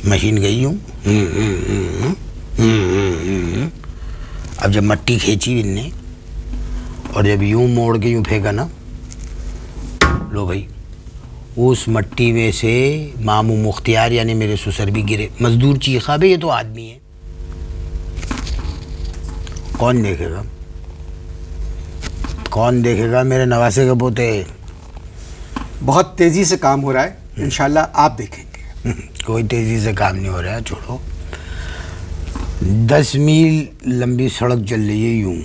Machine गई यूँ। अब जब मट्टी खींची इनने और जब यूँ मोड़ के यूँ फेंका ना, लो भाई, उस मट्टी में से मामू मुख्तियार यानी मेरे ससुर भी गिरे। मजदूर चीखा, भाई ये तो आदमी है। कौन देखेगा, कौन देखेगा मेरे नवासे के पोते। बहुत तेजी से काम हो रहा है, इंशाल्लाह आप देखेंगे। कोई तेजी से काम नहीं हो रहा है, छोड़ो। 10 मील लंबी सड़क चल रही है यूं।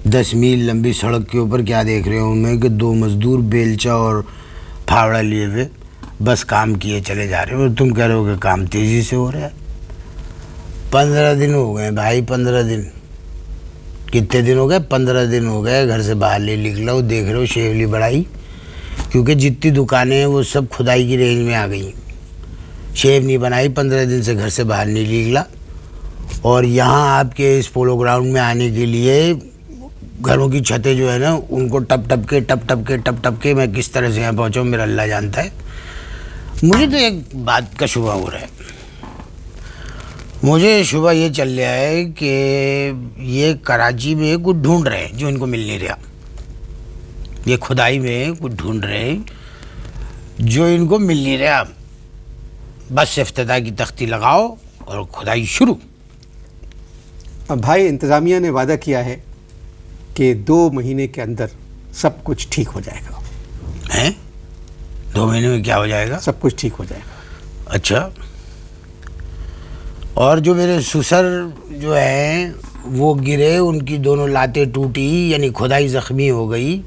10 मील लंबी सड़क के ऊपर क्या देख रहे हूँ मैं कि 2 मजदूर बेलचा और फावड़ा लिए हुए बस काम किए चले जा रहे हो। और तुम कह रहे हो कि काम तेजी से हो रहा है। 15 दिन हो गए भाई, 15 दिन। कितने दिन हो गए? 15 दिन हो गए घर से बाहर नहीं निकला हूँ। देख रहे हो शेवली बढ़ाई, क्योंकि जितनी दुकानें हैं वो सब खुदाई की रेंज में आ गई। शेव नहीं बनाई, 15 दिन से घर से बाहर नहीं निकला। और यहाँ आपके इस पोलो ग्राउंड में आने के लिए घरों की छतें जो है ना, उनको टप टप के मैं किस तरह से यहाँ पहुँचा हूँ मेरा अल्लाह जानता है। मुझे तो एक बात का शुबा हो रहा है। मुझे शुबा ये चल रहा है कि ये कराची में कुछ ढूंढ रहे हैं जो इनको मिल नहीं रहा। ये खुदाई में कुछ ढूंढ रहे हैं जो इनको मिल नहीं रहा। बस इफ्तिताह की तख्ती लगाओ और खुदाई शुरू। अब भाई, इंतज़ामिया ने वादा किया है कि 2 महीने के अंदर सब कुछ ठीक हो जाएगा। हैं? 2 महीने में क्या हो जाएगा? सब कुछ ठीक हो जाएगा। अच्छा, और जो मेरे ससुर जो हैं वो गिरे, उनकी दोनों लातें टूटी, यानी खुदाई ज़ख्मी हो गई,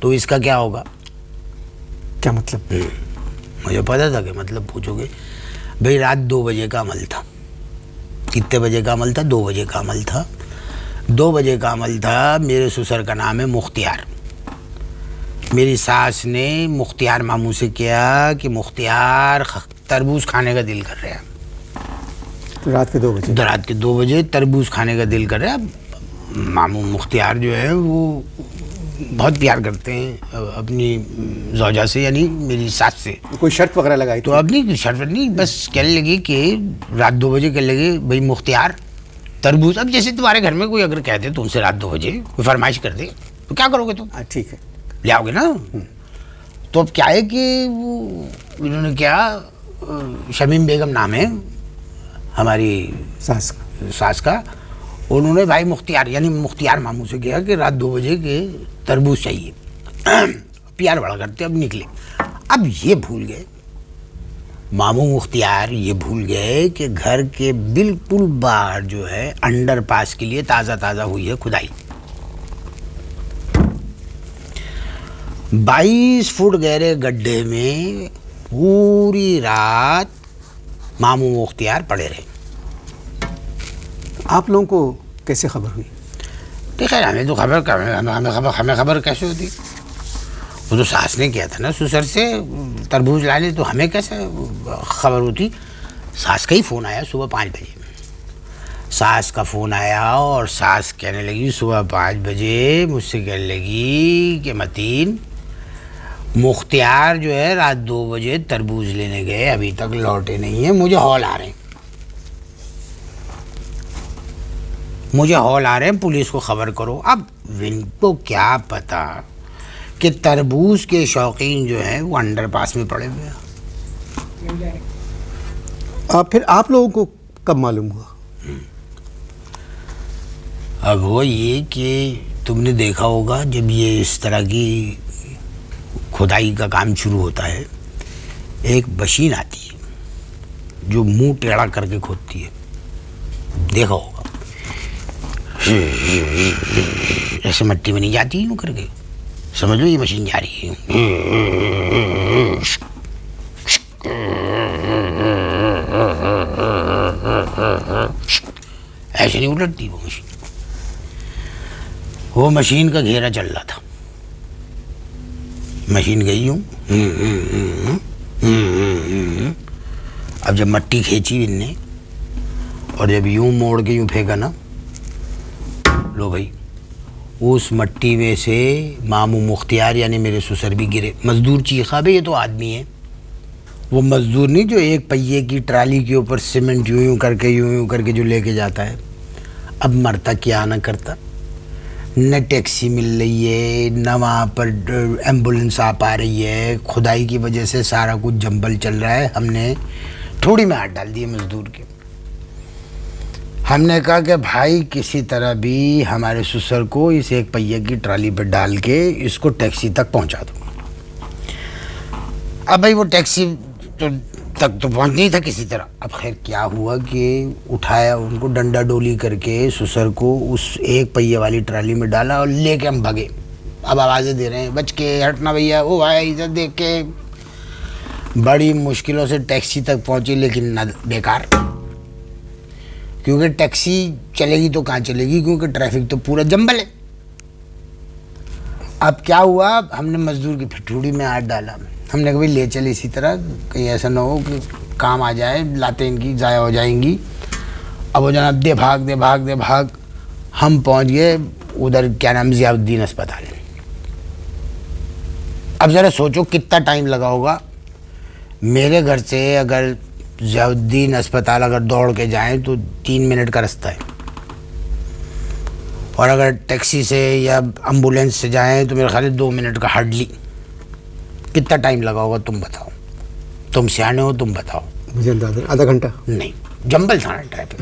तो इसका क्या होगा? क्या मतलब? मुझे पता था कि मतलब पूछोगे। भाई रात 2 बजे का अमल था। कितने बजे का अमल था? 2 बजे का अमल था। 2 बजे का अमल था। मेरे ससुर का नाम है मुख्तियार। मेरी सास ने मुख्तियार मामू से किया कि मुख्तियार तरबूज खाने का दिल कर रहा है। तो रात के 2 बजे? रात के 2 बजे तरबूज खाने का दिल कर रहा है। मामू मुख्तियार जो है वो बहुत प्यार करते हैं अपनी ज़ौजा से, यानी मेरी सास से। कोई शर्त वगैरह लगाई? तो अपनी शर्त नहीं, बस कहने लगी कि रात 2 बजे कहने लगे भाई मुख्तियार तरबूज। अब जैसे तुम्हारे घर में कोई अगर कहते तुमसे रात 2 बजे कोई फरमाइश कर दे तो क्या करोगे तुम? ठीक है, ले आओगे ना। तो अब क्या है कि वो इन्होंने क्या, शमीम बेगम नाम है हमारी सास का, उन्होंने भाई मुख्तियार यानी मुख्तियार मामू से किया कि रात 2 बजे के तरबूज चाहिए। प्यार बड़ा करते, अब निकले। अब ये भूल गए मामू मुख्तियार, ये भूल गए कि घर के बिल्कुल बाहर जो है अंडरपास के लिए ताज़ा हुई है खुदाई। 22 फुट गहरे गड्ढे में पूरी रात मामू मुख्तियार पड़े रहे। आप लोगों को कैसे खबर हुई? खैर हमें तो हमें खबर कैसे होती? वो तो सास ने किया था ना ससुर से तरबूज लाने, तो हमें कैसे खबर होती? सास का ही फ़ोन आया सुबह 5 बजे। सास का फ़ोन आया और सास कहने लगी सुबह 5 बजे मुझसे कहने लगी कि मतीन, मुख्तियार जो है रात 2 बजे तरबूज लेने गए, अभी तक लौटे नहीं है, मुझे हॉल आ रहे हैं, मुझे हॉल आ रहे हैं, पुलिस को खबर करो। अब इनको क्या पता कि तरबूज के शौकीन जो हैं वो अंडरपास में पड़े हुए हैं। फिर आप लोगों को कब मालूम हुआ? अब वो ये कि तुमने देखा होगा जब ये इस तरह की खुदाई का काम शुरू होता है, एक मशीन आती है जो मुंह टेढ़ा करके खोदती है, देखा होगा। ऐसे मिट्टी में नहीं जाती यूँ करके, समझ लो ये मशीन जा रही है। ऐसे नहीं उलटती वो मशीन। वो मशीन का घेरा चल रहा था। मशीन गई यूँ। अब जब मट्टी खींची इनने और जब यूँ मोड़ के यूँ फेंका ना, लो भाई, उस मट्टी में से मामू मुख्तियार यानी मेरे ससुर भी गिरे। मजदूर चीखा, भाई ये तो आदमी है। वो मजदूर नहीं जो एक पहिए की ट्राली के ऊपर सीमेंट यूं यूं करके जो लेके जाता है, अब मरता क्या ना करता। न टैक्सी मिल रही है, न वहाँ पर एम्बुलेंस आ पा रही है, खुदाई की वजह से सारा कुछ जंबल चल रहा है। हमने थोड़ी में हाथ डाल दिए मजदूर के। हमने कहा कि भाई किसी तरह भी हमारे ससुर को इस एक पहिए की ट्राली पर डाल के इसको टैक्सी तक पहुंचा दो। अब भाई वो टैक्सी तक तो पहुंच नहीं था किसी तरह। अब खैर क्या हुआ कि उठाया उनको, डंडा डोली करके ससुर को उस एक पहिए वाली ट्राली में डाला और लेके हम भागे। अब आवाज़ें दे रहे हैं, बच के हटना भैया, ओ भाई इधर देख के। बड़ी मुश्किलों से टैक्सी तक पहुंची, लेकिन न बेकार, क्योंकि टैक्सी चलेगी तो कहाँ चलेगी, क्योंकि ट्रैफिक तो पूरा जंबल है। अब क्या हुआ, हमने मजदूर की फिटूड़ी में हाथ डाला। हमने कहा भाई ले चले इसी तरह, कहीं ऐसा ना हो कि काम आ जाए, लातें इनकी ज़ाया हो जाएंगी। अब वो जनाब दे भाग हम पहुंच गए उधर, क्या नाम, ज़ियाउद्दीन अस्पताल। अब ज़रा सोचो कितना टाइम लगा होगा। मेरे घर से अगर ज़ियाउद्दीन अस्पताल अगर दौड़ के जाएं तो 3 मिनट का रास्ता है, और अगर टैक्सी से या एम्बुलेंस से जाएं तो मेरे ख्याल है 2 मिनट का हार्डली। कितना टाइम लगा होगा तुम बताओ, तुम सियाने हो, तुम बताओ। मुझे अंदाजा आधा घंटा नहीं, जंबल था ना ट्रैफिक,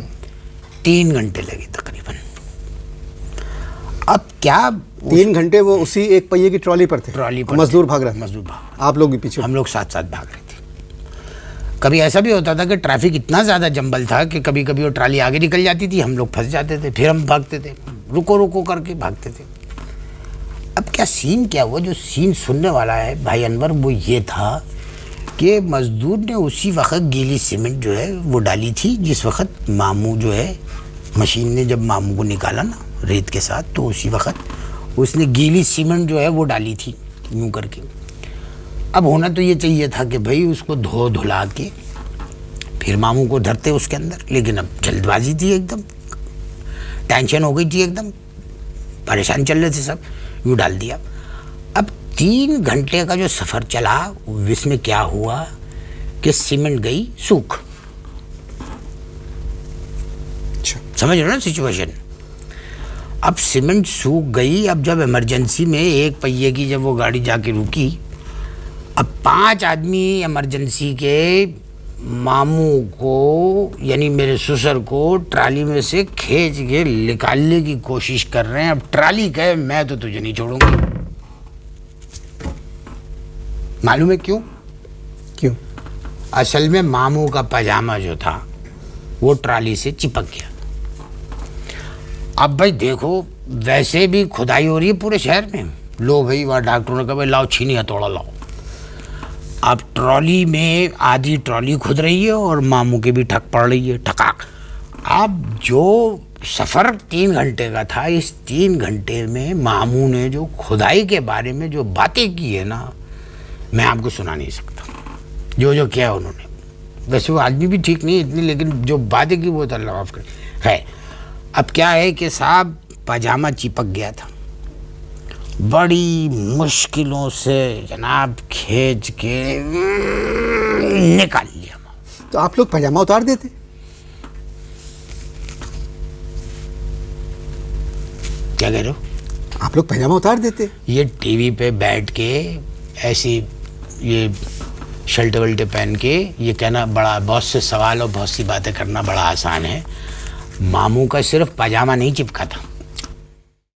3 घंटे लगे तकरीबन। अब क्या 3 घंटे वो उसी एक पहिए की ट्रॉली पर थे, ट्रॉली पर मजदूर भाग रहा था, मजदूर भाग, आप लोग भी पीछे, हम लोग साथ साथ भाग रहे थे। कभी ऐसा भी होता था कि ट्रैफिक इतना ज़्यादा जंबल था कि कभी कभी वो ट्राली आगे निकल जाती थी, हम लोग फंस जाते थे, फिर हम भागते थे, रुको करके भागते थे। अब क्या सीन क्या हुआ, जो सीन सुनने वाला है भाई अनवर, वो ये था कि मजदूर ने उसी वक्त गीली सीमेंट जो है वो डाली थी, जिस वक्त मामू जो है, मशीन ने जब मामू को निकाला ना रेत के साथ, तो उसी वक्त उसने गीली सीमेंट जो है वो डाली थी यूँ करके। अब होना तो ये चाहिए था कि भाई उसको धो धुला के फिर मामू को धरते उसके अंदर, लेकिन अब जल्दबाजी थी एकदम, टेंशन हो गई थी एकदम, परेशान चल रहे थे सब, यूँ डाल दिया। अब 3 घंटे का जो सफ़र चला, इसमें क्या हुआ कि सीमेंट गई सूख। समझ रहे हो ना सिचुएशन। अब सीमेंट सूख गई। अब जब इमरजेंसी में एक पहिए की जब वो गाड़ी जाके रुकी, अब 5 आदमी इमरजेंसी के मामू को, यानी मेरे ससुर को, ट्राली में से खींच के निकालने की कोशिश कर रहे हैं। अब ट्राली कहे मैं तो तुझे नहीं छोड़ूंगा। मालूम है क्यों? क्यों? असल में मामू का पजामा जो था वो ट्राली से चिपक गया। अब भाई देखो, वैसे भी खुदाई हो रही है पूरे शहर में, लो भाई वहाँ डॉक्टरों ने कहा भाई लाओ छीनी हथौड़ा लाओ। अब ट्रॉली में आधी ट्रॉली खुद रही है और मामू की भी ठक पड़ रही है, ठकाक। अब जो सफ़र 3 घंटे का था, इस 3 घंटे में मामू ने जो खुदाई के बारे में जो बातें की है ना, मैं आपको सुना नहीं सकता। जो किया उन्होंने, वैसे वो आदमी भी ठीक नहीं इतनी, लेकिन जो बातें की वो तो अल्लाह माफ़ करे। है अब क्या है कि साहब पजामा चिपक गया था, बड़ी मुश्किलों से जनाब खींच के निकाल लिया। तो आप लोग पजामा उतार देते? क्या कह रहे हो? आप लोग पजामा उतार देते? ये टीवी पे बैठ के ऐसी ये शर्टे वल्टे पहन के ये कहना बड़ा, बहुत से सवाल और बहुत सी बातें करना बड़ा आसान है। मामू का सिर्फ पजामा नहीं चिपका था,